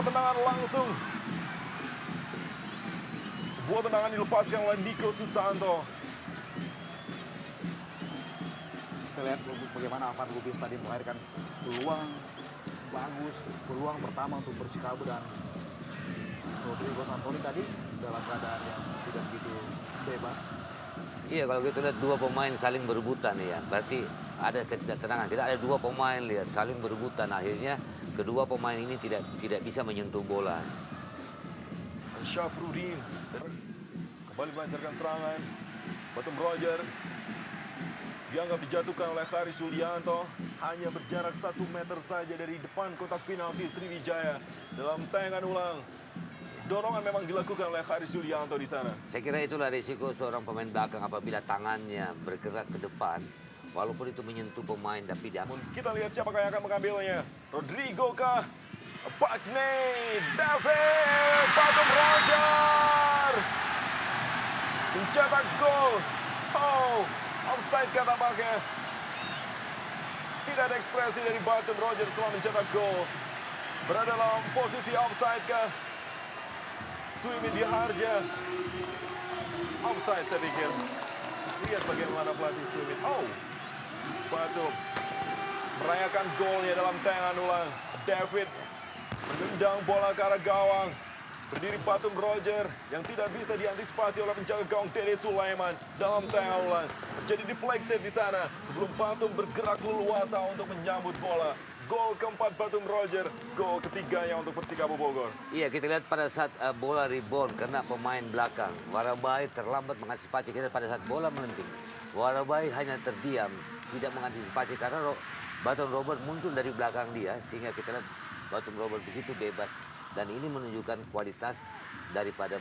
sebuah tendangan langsung. Sebuah tendangan dilepaskan oleh Nico Susanto. Kita lihat bagaimana Alvan Lubis tadi melahirkan peluang bagus, peluang pertama untuk Persikabo, dan Rodrigo Santoni tadi dalam keadaan yang tidak begitu bebas. Iya, kalau kita lihat dua pemain saling berebutan ya, berarti ada ketidaktenangan. Kita ada dua pemain lihat saling berebutan, akhirnya kedua pemain ini tidak bisa menyentuh bola. Syafruddin kembali melancarkan serangan. Batum Roger dianggap dijatuhkan oleh Haris Yulianto, hanya berjarak 1 meter saja dari depan kotak penalti Sriwijaya. Dalam tayangan ulang, dorongan memang dilakukan oleh Haris Yulianto di sana. Saya kira itulah risiko seorang pemain belakang apabila tangannya bergerak ke depan, walaupun itu menyentuh pemain tapi dia. Kita lihat siapakah yang akan mengambilnya. Rodrigo kah? Bagney, David, Batum Roger mencetak gol. Oh, offside kah tampaknya. Tidak ada ekspresi dari Batum Roger setelah mencetak gol. Berada dalam posisi offside kah? Suimin Diharja. Offside saya pikir. Lihat bagaimana pelatih Suimin. Oh, Batum merayakan golnya dalam tayangan ulang. David menendang bola ke arah gawang. Berdiri Batum Roger yang tidak bisa diantisipasi oleh penjaga gawang Dede Sulaiman. Dalam tayangan ulang terjadi deflected di sana sebelum Batum bergerak leluasa untuk menyambut bola. Gol keempat Batum Roger, gol ketiganya untuk Persikabo Bogor. Iya, kita lihat pada saat bola rebound kena pemain belakang, Warabai terlambat mengantisipasi. Kita pada saat bola melenting, Warabai hanya terdiam, tidak mengantisipasi karena Batum Robert muncul dari belakang dia, sehingga kita lihat Batum Robert begitu bebas, dan ini menunjukkan kualitas daripada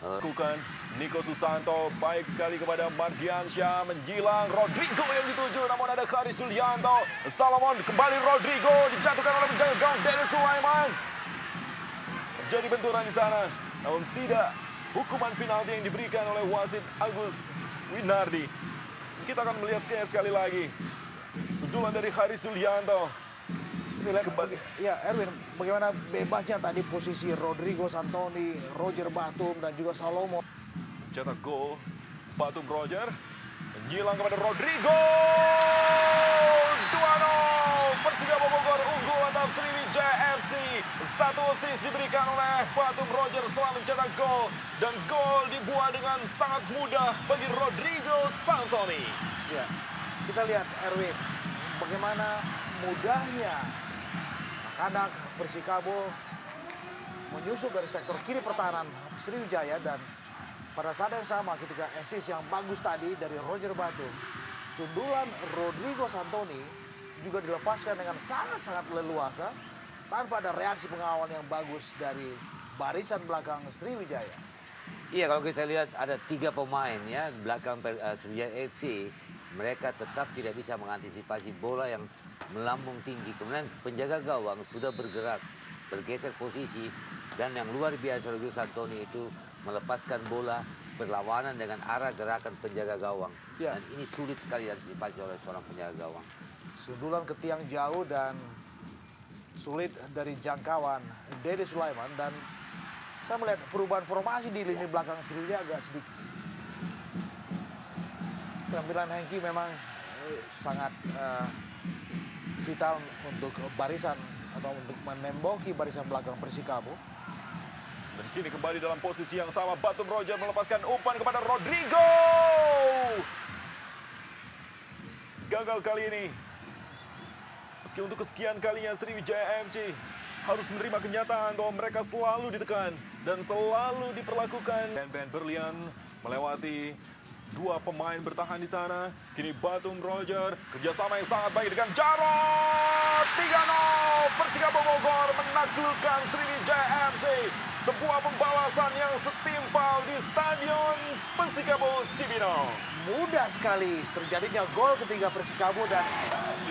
Lakukan Nico Susanto baik sekali kepada Mardiansyah, menjilang Rodrigo yang dituju, namun ada Haris Yulianto. Salomon kembali, Rodrigo dijatuhkan oleh penjaga gawang Dede Sulaiman. Terjadi benturan di sana, namun tidak hukuman penalti yang diberikan oleh wasit Agus Winardi. Kita akan melihat sekali lagi sundulan dari Haris Yulianto. Kembali. Ya, Erwin, bagaimana bebasnya tadi posisi Rodrigo Santoni, Roger Batum, dan juga Salomo. Cetak gol, Batum Roger, menjilang kepada Rodrigo. 2-0, Persikabo Bogor unggul atas Sriwijaya FC. 1 assist diberikan oleh Batum Roger setelah mencetak gol. Dan gol dibuat dengan sangat mudah bagi Rodrigo Santoni. Ya, kita lihat, Erwin, bagaimana mudahnya anak Persikabo menyusup dari sektor kiri pertahanan Sriwijaya, dan pada saat yang sama ketika assist yang bagus tadi dari Roger Batum, sundulan Rodrigo Santoni juga dilepaskan dengan sangat-sangat leluasa tanpa ada reaksi pengawal yang bagus dari barisan belakang Sriwijaya. Iya, kalau kita lihat ada 3 pemain ya belakang Sriwijaya FC, mereka tetap tidak bisa mengantisipasi bola yang melambung tinggi. Kemudian penjaga gawang sudah bergerak, bergeser posisi, dan yang luar biasa Rodrigo Santoni itu melepaskan bola berlawanan dengan arah gerakan penjaga gawang. Ya. Dan ini sulit sekali diantisipasi oleh seorang penjaga gawang. Sundulan ke tiang jauh dan sulit dari jangkauan Dede Sulaiman, dan saya melihat perubahan formasi di lini belakang Sriwijaya agak sedikit. Penampilan Hengki memang sangat vital untuk barisan atau untuk menemboki barisan belakang Persikabo. Dan kini kembali dalam posisi yang sama, Batum Roger melepaskan umpan kepada Rodrigo. Gagal kali ini. Meski untuk kesekian kalinya Sriwijaya FC harus menerima kenyataan bahwa mereka selalu ditekan dan selalu diperlakukan. Ben Berlian melewati 2 pemain bertahan di sana. Kini Batum Roger, kerjasama yang sangat baik dengan Jarod. 3-0, Persikabo Bogor menaklukkan Sriwijaya FC. Sebuah pembalasan yang setimpal di Stadion Persikabo Cibinong. Mudah sekali terjadinya gol ketiga Persikabo, dan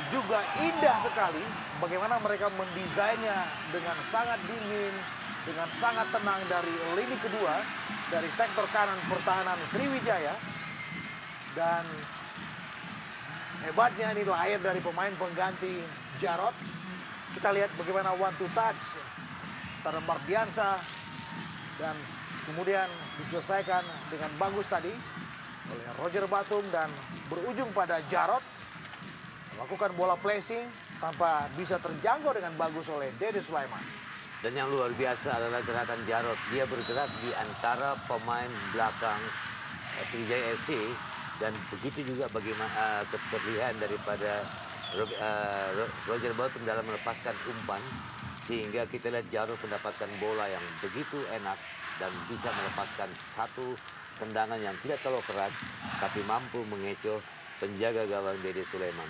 juga indah sekali bagaimana mereka mendesainnya dengan sangat dingin, dengan sangat tenang dari lini kedua, dari sektor kanan pertahanan Sriwijaya. Dan hebatnya ini lahir dari pemain pengganti Jarod. Kita lihat bagaimana one to touch antara Mardiansa dan kemudian diselesaikan dengan bagus tadi oleh Roger Batum dan berujung pada Jarod melakukan bola placing tanpa bisa terjangkau dengan bagus oleh Dede Sulaiman. Dan yang luar biasa adalah gerakan Jarod. Dia bergerak di antara pemain belakang Sriwijaya FC dan begitu juga bagaimana keterlihat daripada Roger Batum dalam melepaskan umpan sehingga kita lihat Jarod mendapatkan bola yang begitu enak dan bisa melepaskan satu tendangan yang tidak terlalu keras tapi mampu mengecoh penjaga gawang Dede Sulaiman.